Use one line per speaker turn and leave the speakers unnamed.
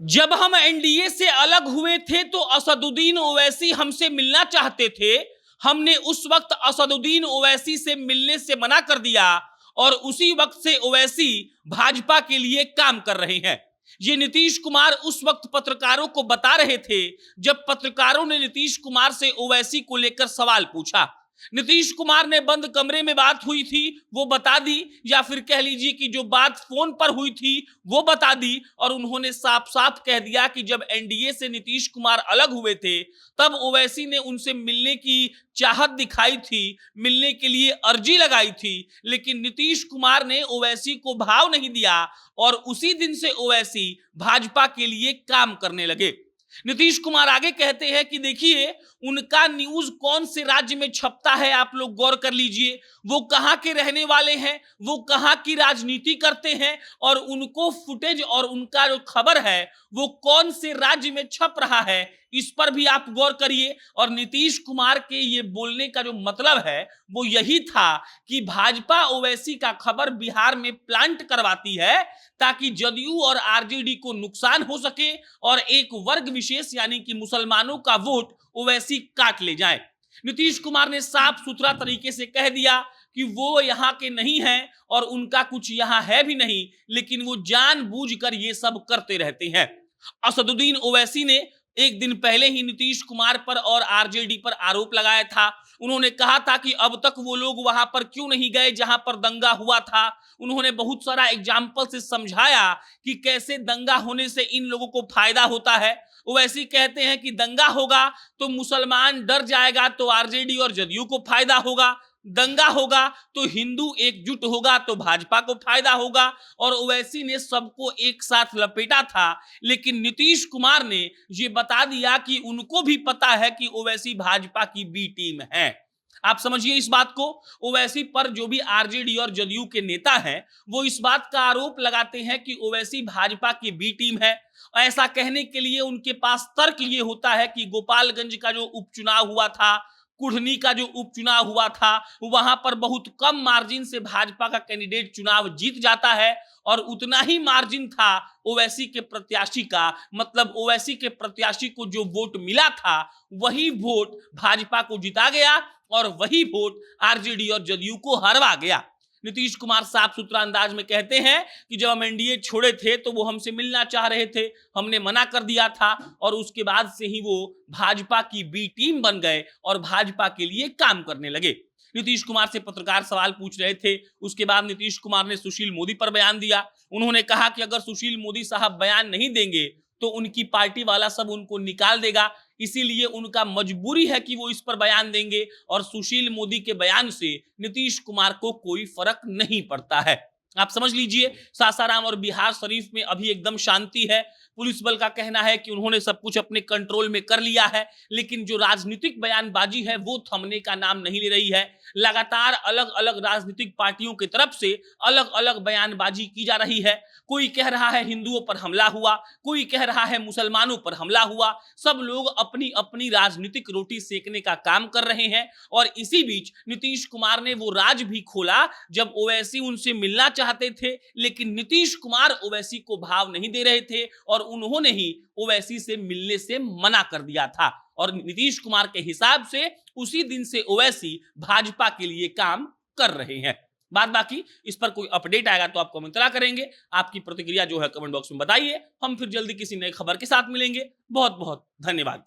जब हम एनडीए से अलग हुए थे तो असदुद्दीन ओवैसी हमसे मिलना चाहते थे। हमने उस वक्त असदुद्दीन ओवैसी से मिलने से मना कर दिया और उसी वक्त से ओवैसी भाजपा के लिए काम कर रहे हैं। ये नीतीश कुमार उस वक्त पत्रकारों को बता रहे थे जब पत्रकारों ने नीतीश कुमार से ओवैसी को लेकर सवाल पूछा। नीतीश कुमार ने बंद कमरे में बात हुई थी वो बता दी, या फिर कह लीजिए कि जो बात फोन पर हुई थी वो बता दी। और उन्होंने साफ साफ कह दिया कि जब एनडीए से नीतीश कुमार अलग हुए थे तब ओवैसी ने उनसे मिलने की चाहत दिखाई थी, मिलने के लिए अर्जी लगाई थी, लेकिन नीतीश कुमार ने ओवैसी को भाव नहीं दिया और उसी दिन से ओवैसी भाजपा के लिए काम करने लगे। नीतीश कुमार आगे कहते हैं कि देखिए उनका न्यूज कौन से राज्य में छपता है, आप लोग गौर कर लीजिए। वो कहां के रहने वाले हैं, वो कहां की राजनीति करते हैं और उनको फुटेज और उनका जो खबर है वो कौन से राज्य में छप रहा है, इस पर भी आप गौर करिए। और नीतीश कुमार के ये बोलने का जो मतलब है वो यही था कि भाजपा ओवैसी का खबर बिहार में प्लांट करवाती है ताकि जदयू और आरजेडी को नुकसान हो सके और एक वर्ग विशेष यानी कि मुसलमानों का वोट ओवैसी काट ले जाए। नीतीश कुमार ने साफ सुथरा तरीके से कह दिया कि वो यहाँ के नहीं हैं और उनका कुछ यहाँ है भी नहीं, लेकिन वो जानबूझकर ये सब करते रहते हैं। असदुद्दीन ओवैसी ने एक दिन पहले ही नीतीश कुमार पर और आरजेडी पर आरोप लगाया था। उन्होंने कहा था कि अब तक वो लोग वहां पर क्यों नहीं गए जहां पर दंगा हुआ था। उन्होंने बहुत सारा एग्जाम्पल से समझाया कि कैसे दंगा होने से इन लोगों को फायदा होता है। ओवैसी कहते हैं कि दंगा होगा तो मुसलमान डर जाएगा तो आरजेडी और जदयू को फायदा होगा, दंगा होगा तो हिंदू एकजुट होगा तो भाजपा को फायदा होगा। और ओवैसी ने सबको एक साथ लपेटा था, लेकिन नीतीश कुमार ने ये बता दिया कि उनको भी पता है कि ओवैसी भाजपा की बी टीम है। आप समझिए इस बात को। ओवैसी पर जो भी आरजेडी और जदयू के नेता हैं वो इस बात का आरोप लगाते हैं कि ओवैसी भाजपा की बी टीम है। ऐसा कहने के लिए उनके पास तर्क ये होता है कि गोपालगंज का जो उपचुनाव हुआ था, कुढ़नी का जो उपचुनाव हुआ था, वहां पर बहुत कम मार्जिन से भाजपा का कैंडिडेट चुनाव जीत जाता है और उतना ही मार्जिन था ओवैसी के प्रत्याशी का, मतलब ओवैसी के प्रत्याशी को जो वोट मिला था वही वोट भाजपा को जिता गया और वही वोट आरजेडी और जदयू को हरवा गया। नीतीश कुमार साफ सुथरा अंदाज में कहते हैं कि जब हम एनडीए छोड़े थे तो वो हमसे मिलना चाह रहे थे, हमने मना कर दिया था और उसके बाद से ही वो भाजपा की बी टीम बन गए और भाजपा के लिए काम करने लगे। नीतीश कुमार से पत्रकार सवाल पूछ रहे थे, उसके बाद नीतीश कुमार ने सुशील मोदी पर बयान दिया। उन्होंने कहा कि अगर सुशील मोदी साहब बयान नहीं देंगे तो उनकी पार्टी वाला सब उनको निकाल देगा, इसीलिए उनका मजबूरी है कि वो इस पर बयान देंगे और सुशील मोदी के बयान से नीतीश कुमार को कोई फर्क नहीं पड़ता है। आप समझ लीजिए सासाराम और बिहार शरीफ में अभी एकदम शांति है। पुलिस बल का कहना है कि उन्होंने सब कुछ अपने कंट्रोल में कर लिया है, लेकिन जो राजनीतिक बयानबाजी है वो थमने का नाम नहीं ले रही है। लगातार अलग अलग राजनीतिक पार्टियों की तरफ से अलग अलग बयानबाजी की जा रही है। कोई कह रहा है हिंदुओं पर हमला हुआ, कोई कह रहा है मुसलमानों पर हमला हुआ। सब लोग अपनी अपनी राजनीतिक रोटी सेकने का काम कर रहे हैं और इसी बीच नीतीश कुमार ने वो राज भी खोला जब ओवैसी उनसे मिलना चाहते थे, लेकिन नीतीश कुमार ओवैसी को भाव नहीं दे रहे थे और उन्होंने ही ओवैसी से मिलने से मना कर दिया था। और नीतीश कुमार के हिसाब से उसी दिन से ओवैसी भाजपा के लिए काम कर रहे हैं। बात बाकी इस पर कोई अपडेट आएगा तो आपको हम इत्तला करेंगे। आपकी प्रतिक्रिया जो है कमेंट बॉक्स में बताइए। हम फिर जल्दी किसी नई खबर के साथ मिलेंगे। बहुत बहुत धन्यवाद।